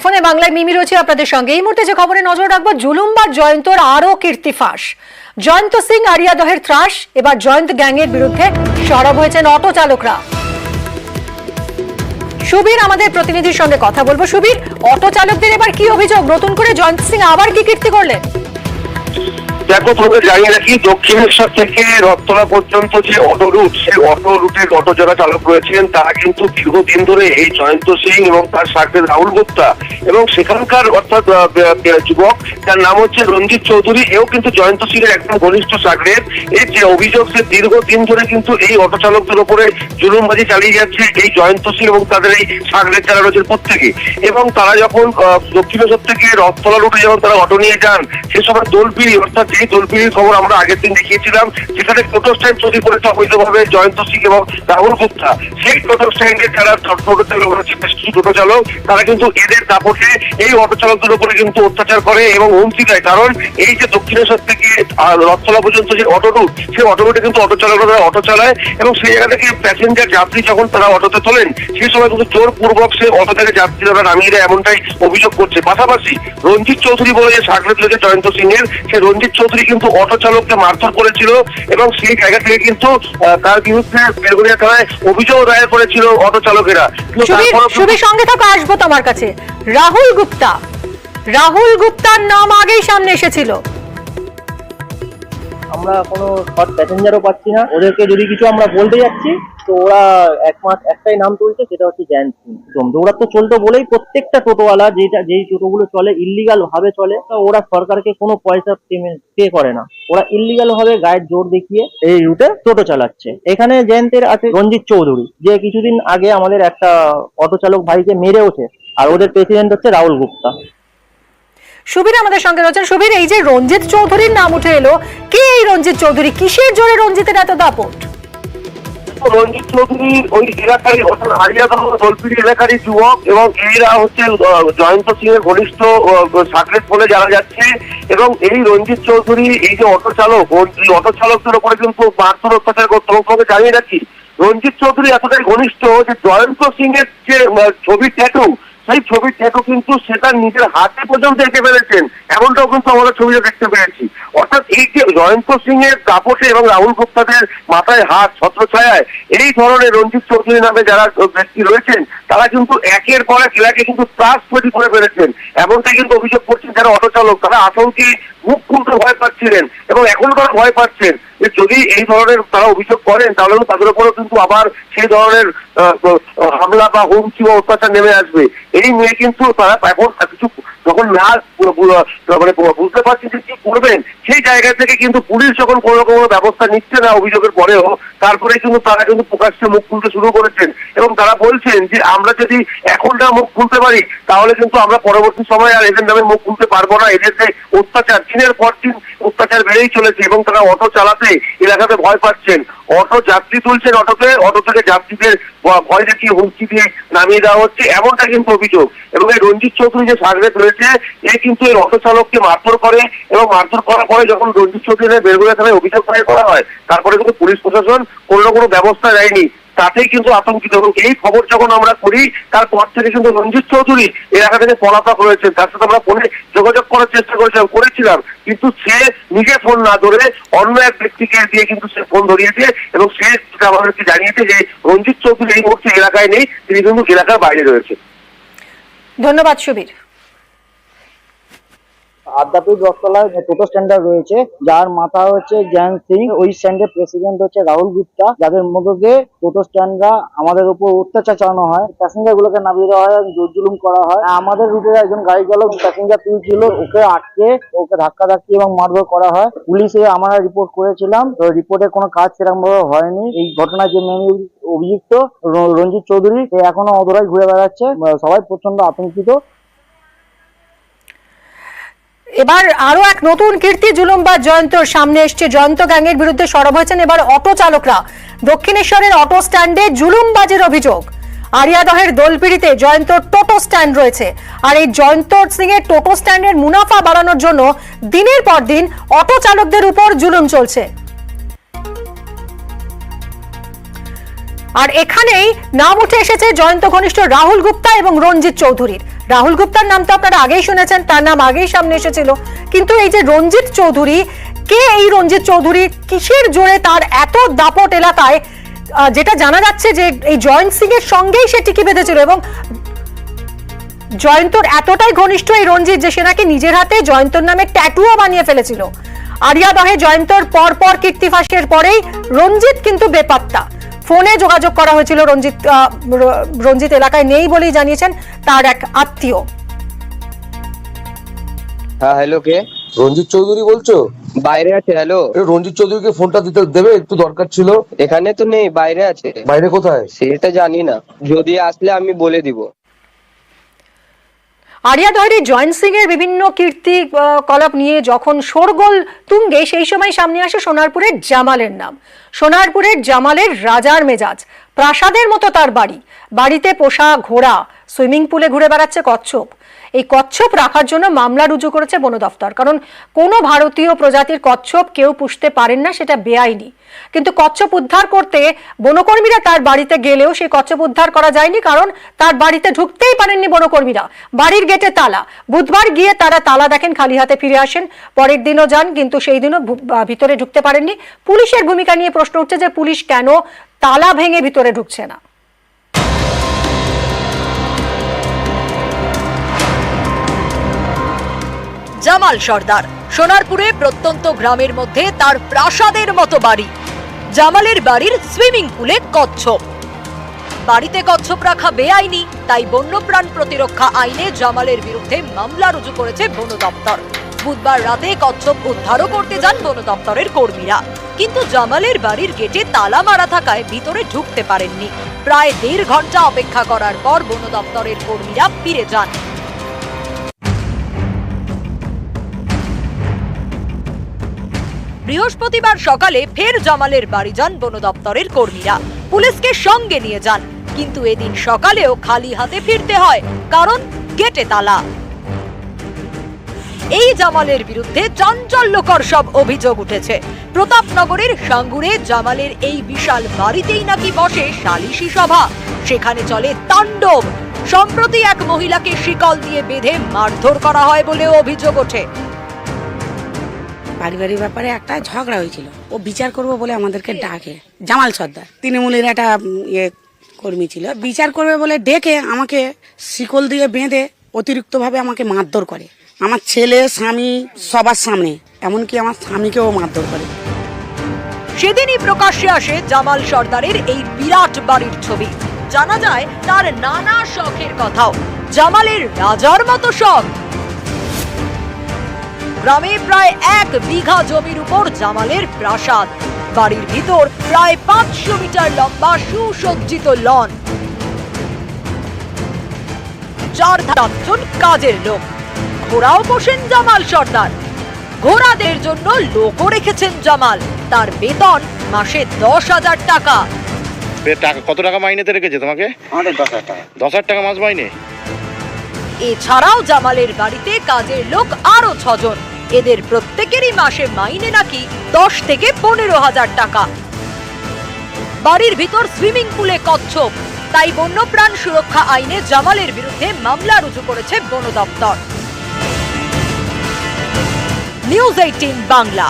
ফোনে বাংলায় মিমি রয়েছে আপনাদের সঙ্গে। এই মুহূর্তে যে খবরে নজর রাখবো, জুলুমবাজ জয়ন্তর আরো কীর্তি ফাঁস। জয়ন্ত সিং আরিয়াদহের ত্রাস, এবার জয়ন্ত গ্যাংয়ের বিরুদ্ধে সরব হয়েছেন অটো চালকরা। সুবীর আমাদের প্রতিনিধির সঙ্গে কথা বলবো। সুবীর, অটো চালকদের এবার কি অভিযোগ? নতুন করে জয়ন্ত সিং আবার কি কীর্তি করলেন? দেখো, তোকে জানিয়ে রাখি, দক্ষিণেশ্বর থেকে রথতলা পর্যন্ত যে অটো রুট, সেই অটো রুটের অটো যারা চালক রয়েছেন তারা কিন্তু দীর্ঘদিন ধরে এই জয়ন্ত সিং এবং তার সাথে রাহুল গুপ্তা এবং সেখানকার অর্থাৎ যুবক যার নাম হচ্ছে রঞ্জিত চৌধুরী, এও কিন্তু জয়ন্ত সিং এর একদম ঘনিষ্ঠ সাগরের। এর যে অভিযোগ, সে দীর্ঘদিন ধরে কিন্তু এই অটো চালকদের উপরে জুলুমবাজি চালিয়ে যাচ্ছে এই জয়ন্ত সিং এবং তাদের এই সাগরের যারা রয়েছে প্রত্যেকে। এবং তারা যখন দক্ষিণেশ্বর থেকে রথতলা রুটে যখন তারা অটো নিয়ে যান, সে সময় দোলপিড়ি, অর্থাৎ এই দোলপিড়ির খবর আমরা আগের দিন দেখিয়েছিলাম, যেখানে টোটো স্ট্যান্ড তৈরি করেছে অবৈধভাবে জয়ন্ত সিং এবং রাহুল গুপ্তা। সেই টোটো স্ট্যান্ডে যারা টোটো চালক, তারা কিন্তু এদের দাপটে এই অটো চালকদের উপরে কিন্তু অত্যাচার করে এবং হুমকি দেয়। কারণ এই যে দক্ষিণেশ্বর থেকে রথতলা পর্যন্ত যে অটো রুট, সেই অটো রুটে কিন্তু অটো চালকরা অটো চালায় এবং সেই জায়গা থেকে প্যাসেঞ্জার যাত্রী যখন তারা অটোতে তোলেন, সেই সময় কিন্তু জোরপূর্বক সে অটো থেকে যাত্রীরা নামিয়ে দেয়, এমনটাই অভিযোগ করছে। পাশাপাশি রঞ্জিত চৌধুরী বলে যে সাগরের রয়েছে জয়ন্ত সিং এর, সেই রঞ্জিত চৌধুরী কিন্তু অটো চালককে মারধর করেছিল এবং সেই জায়গা থেকে কিন্তু তার বিরুদ্ধে বেলগড়িয়া থানায় অভিযোগ দায়ের করেছিল অটো চালকেরা। সুবীর, সঙ্গে থাকা, আসবো তোমার কাছে। রাহুল গুপ্তার নাম আগেই সামনে এসেছিল। আমরা কোনো শর্ট প্যাসেঞ্জারও পাচ্ছি না। ওদেরকে যদি কিছু আমরা বলতে যাচ্ছি তো ওরা একটাই নাম তুলছে, সেটা হচ্ছে জয়ন্ত সিং। দৌড়াত্ম চলতো বলেই প্রত্যেকটা টোটোওয়ালা যেই টোটোগুলো চলে ইল্লিগাল ভাবে চলে, ওরা সরকারকে কোনো পয়সা পে করে না। ওরা ইল্লিগাল ভাবে গায়ের জোর দেখিয়ে এই রুটে টোটো চালাচ্ছে। এখানে জয়ন্তের আছে রঞ্জিত চৌধুরী, যে কিছুদিন আগে আমাদের একটা অটো চালক ভাইকে মেরেওছে, আর ওদের প্রেসিডেন্ট হচ্ছে রাহুল গুপ্তা। সুবীর আমাদের সঙ্গে রয়েছেন। সুবীর, এই যে রঞ্জিত চৌধুরীর নাম উঠে এলো, কে এই রঞ্জিত চৌধুরী? কিসের জোরে রঞ্জিতের এত দাপট? রঞ্জিত চৌধুরী ওই এলাকারই, অর্থাৎ হারিয়াদহ দোলপিড়ি এলাকারই যুবক এবং এরা হচ্ছে জয়ন্ত সিং এর ঘনিষ্ঠ সাগরের বলে জানা যাচ্ছে। এবং এই রঞ্জিত চৌধুরী এই যে অটো চালক, অটো চালকদের উপরে কিন্তু মারধর অত্যাচার করতে, তোমাকে জানিয়ে রাখি রঞ্জিত চৌধুরী এতটাই ঘনিষ্ঠ যে জয়ন্ত সিং এর যে ছবির ট্যাটু, সেই ছবির ট্যাটু কিন্তু সেটা নিজের হাতে পর্যন্ত এঁকে ফেলেছেন, এমনটাও কিন্তু আমরা ছবিতে দেখতে পেয়েছি। অর্থাৎ এই যে জয়ন্ত সিং এর দাপটে এবং রাহুল গুপ্তাদের মাথায় হাত ছত্রছায়ায় এই ধরনের রঞ্জিত চৌধুরী নামে যারা ব্যক্তি রয়েছেন, তারা কিন্তু একের পর এক এলাকে কিন্তু ত্রাস তৈরি করে ফেলেছেন, এমনটাই কিন্তু অভিযোগ করছেন যারা অটো চালক। তারা আতঙ্কে মুখ খুলতে ভয় পাচ্ছিলেন এবং এখনো তারা ভয় পাচ্ছেন যে যদি এই ধরনের তারা অভিযোগ করেন, তাহলে তাদের উপরও কিন্তু আবার সেই ধরনের হামলা বা হুমকি বা অত্যাচার নেমে আসবে। এই নিয়ে কিন্তু তারা এখন কিছু যখন না মানে বুঝতে পারছেন যে কি করবেন, সেই জায়গা থেকে কিন্তু পুলিশ যখন কোনো রকম ব্যবস্থা নিচ্ছে না অভিযোগের পরেও, তারপরে কিন্তু তারা কিন্তু প্রকাশ্যে মুখ খুলতে শুরু করেছেন এবং তারা বলছেন যে আমরা যদি এখন না মুখ খুলতে পারি, তাহলে কিন্তু আমরা পরবর্তী সময় আর এদের নামে মুখ খুলতে পারবো না। এদের যে অত্যাচার, দিনের পর দিন অত্যাচার বেড়েই চলেছে এবং তারা অটো চালাতে এলাকাতে ভয় পাচ্ছেন। অটো যাত্রী তুলছেন, অটো থেকে যাত্রীদের ভয় দেখিয়ে হুমকি দিয়ে নামিয়ে দেওয়া হচ্ছে, এমনটা কিন্তু অভিযোগ। এবং এই রঞ্জিত চৌধুরী যে সাগরে রয়েছে, এ কিন্তু এই অটো চালককে মারধর করে এবং মারধর করার পরে যখন রঞ্জিত চৌধুরীর বেলগড়িয়া থানায় অভিযোগ দায়ের করা হয়, তারপরে কিন্তু পুলিশ প্রশাসন কোনো ব্যবস্থা নেয়নি। তাতেই কিন্তু আতঙ্কিত। এবং এই খবর যখন আমরা করি, তারপর থেকে কিন্তু রঞ্জিত চৌধুরী এলাকা থেকে পলাতক রয়েছেন। তার সাথে আমরা ফোনে যোগাযোগ করার চেষ্টা করেছিলাম, কিন্তু সে নিজে ফোন না ধরে অন্য এক ব্যক্তিকে দিয়ে কিন্তু সে ফোন ধরিয়েছে এবং সে আমাদেরকে জানিয়েছে যে রঞ্জিত চৌধুরী এই মুহূর্তে এলাকায় নেই, তিনি কিন্তু এলাকার বাইরে রয়েছে। ধন্যবাদ সুবীর। আদ্যাপীঠ রথতলায় টোটো স্ট্যান্ডার রয়েছে, যার মাথা হচ্ছে জয়ন্ত সিং। ওই স্ট্যান্ডের প্রেসিডেন্ট হচ্ছে রাহুল গুপ্তা, যাদের মধ্যে দিয়ে টোটো স্ট্যান্ডরা আমাদের উপর অত্যাচার চালানো হয়, প্যাসেঞ্জার গুলোকে নামিয়ে দেওয়া হয়, জোর জুলুম করা হয়। আমাদের রুটের একজন গাড়ি চালক প্যাসেঞ্জার তুলছিল, ওকে আটকে ওকে ধাক্কি এবং মারধর করা হয়। পুলিশে আমরা রিপোর্ট করেছিলাম, তো রিপোর্টের কোনো কাজ সেরকম ভাবে হয়নি। এই ঘটনায় যে মেন অভিযুক্ত রঞ্জিত চৌধুরী, সে এখনো অধরাই ঘুরে বেড়াচ্ছে। সবাই প্রচন্ড আতঙ্কিত। এবার আরো এক নতুন কীর্তি জুলুমবাজ জয়ন্তর সামনে এসছে। জয়ন্ত গ্যাংয়ের বিরুদ্ধে সরব হয়েছেন এবার অটো চালকরা। দক্ষিণেশ্বরের অটো স্ট্যান্ডে জুলুমবাজের অভিযোগ। আরিয়াদহের দোলপিড়িতে জয়ন্তর টোটো স্ট্যান্ড রয়েছে, আর এই জয়ন্ত সিং এর টোটো স্ট্যান্ডের মুনাফা বাড়ানোর জন্য দিনের পর দিন অটো চালকদের উপর জুলুম চলছে। আর এখানেই নাম উঠে এসেছে জয়ন্ত ঘনিষ্ঠ রাহুল গুপ্তা এবং রঞ্জিত চৌধুরীর। রাহুল গুপ্তার নাম তো আপনারা আগেই শুনেছেন, তার নাম আগেই সামনে এসেছিল, কিন্তু এই যে রঞ্জিত চৌধুরী, কে এই রঞ্জিত চৌধুরী, কিসের জোরে তার এত দাপট এলাকায়? যেটা জানা যাচ্ছে যে এই জয়ন্ত সিং এর সঙ্গেই সে টিকি বেঁধেছিল এবং জয়ন্তর এতটাই ঘনিষ্ঠ এই রঞ্জিত যে সে নাকি নিজের হাতে জয়ন্তর নামে ট্যাটুও বানিয়ে ফেলেছিল। আরিয়াদহে জয়ন্তর পর কীর্তি ফাঁসের পরেই রঞ্জিত কিন্তু বেপাত্তা। ফোনে যোগাযোগ করা হয়েছিল, রঞ্জিত এলাকায় নেই বলেই জানিয়েছেন তার এক আত্মীয়। হ্যাঁ, হ্যালো, কে? রঞ্জিত চৌধুরী বলছো? বাইরে আছে। হ্যালো, রঞ্জিত চৌধুরীকে ফোনটা দিতে দেবে, একটু দরকার ছিল। এখানে তো নেই, বাইরে আছে। বাইরে কোথায় সেটা জানি না, যদি আসলে আমি বলে দিব। আরিয়াদহের জয়ন্ত সিং এর বিভিন্ন কীর্তি কলাপ নিয়ে যখন শোরগোল তুঙ্গে, সেই সময় সামনে আসে সোনারপুরের জামালের নাম। সোনারপুরের জামালের রাজার মেজাজ, প্রাসাদের মতো তার বাড়ি, বাড়িতে পোষা ঘোড়া, সুইমিং পুলে ঘুরে বেড়াচ্ছে কচ্ছপ। এই কচ্ছপ রাখার জন্য মামলা রুজু করেছে বন দফতর, কারণ কোনো ভারতীয় প্রজাতির কচ্ছপ কেউ পুষতে পারেন না, সেটা বেআইনি। কিন্তু কচ্ছপ উদ্ধার করতে বনকর্মীরা তার বাড়িতে গেলেও সেই কচ্ছপ উদ্ধার করা যায়নি, কারণ তার বাড়িতে ঢুকতেই পারেননি বনকর্মীরা। বাড়ির গেটে তালা। বুধবার গিয়ে তারা তালা দেখেন, খালি হাতে ফিরে আসেন। পরের দিনও যান, কিন্তু সেই দিনও ভিতরে ঢুকতে পারেননি। পুলিশের ভূমিকা নিয়ে প্রশ্ন উঠছে যে পুলিশ কেন তালা ভেঙে ভিতরে ঢুকছে না। জামাল সর্দার সোনারপুরে প্রত্যন্ত গ্রামের মধ্যে তার প্রাসাদের মতো বাড়ি। জামালের বাড়ির সুইমিং পুলে কচ্ছপ। বাড়িতে কচ্ছপ রাখা বেআইনি, তাই বন্যপ্রাণ প্রতিরক্ষা আইনে জামালের বিরুদ্ধে মামলা রুজু করেছে বন দপ্তর। বুধবার রাতে কচ্ছপ উদ্ধারও করতে যান বন দপ্তরের কর্মীরা, কিন্তু জামালের বাড়ির গেটে তালা মারা থাকায় ভিতরে ঢুকতে পারেননি। প্রায় 1.5 ঘন্টা অপেক্ষা করার পর বন দপ্তরের কর্মীরা ফিরে যান। বৃহস্পতিবার সকালে ফের জামালের বাড়ি যান বন দপ্তরের কর্মীরা, পুলিশকে সঙ্গে নিয়ে যান, কিন্তু এদিন সকালেও খালি হাতে ফিরতে হয়, কারণ গেটে তালা। এই জামালের বিরুদ্ধে চাঞ্চল্যকর সব অভিযোগ উঠেছে। প্রতাপনগরের সাঙ্গুরে জামালের এই বিশাল বাড়িতেই নাকি বসে সালিশি সভা, সেখানে চলে তাণ্ডব। সম্প্রতি এক মহিলাকে শিকল দিয়ে বেঁধে মারধর করা হয় বলেও অভিযোগ ওঠে। পারিবারিক ব্যাপারে একটা ঝগড়া হয়েছিল, ও বিচার করবো বলে আমাদেরকে ডাকে। জামাল সর্দার তৃণমূলের একটা কর্মী ছিল, বিচার করবে বলে ডেকে আমাকে শিকল দিয়ে বেঁধে অতিরিক্তভাবে আমাকে মারধর করে। আমার ছেলে, স্বামী, সবার সামনে, এমনকি আমার স্বামীকেও মারধর করে। সেদিনই প্রকাশ্যে আসে জামাল সর্দারের এই বিরাট বাড়ির ছবি। জানা যায় তার নানা শখের কথাও। জামালের রাজার মতো শখ। গ্রামে প্রায় 1 বিঘা জমির উপর জামালের প্রাসাদ। বাড়ির ভিতর প্রায় 500 মিটার লম্বা সুসজ্জিত লন। 4 কাজের লোক। ঘোড়াও পোষেন জামাল সর্দার। ঘোড়াদের জন্য লোকও রেখেছেন জামাল। তার বেতন মাসে 10,000 টাকা। কত টাকা মাইনেতে রেখেছে তোমাকে? আমাদের 10,000 টাকা। 10,000 টাকা মাস মাইনে। এছাড়াও জামালের বাড়িতে কাজের লোক আরো 6 জন। এদের প্রত্যেকেরই মাসে মাইনে নাকি 10 থেকে 15,000 টাকা। বাড়ির ভিতর সুইমিং পুলে কচ্ছপ, তাই বন্যপ্রাণ সুরক্ষা আইনে জামালের বিরুদ্ধে মামলা রুজু করেছে বন দপ্তর। নিউজ 18 বাংলা।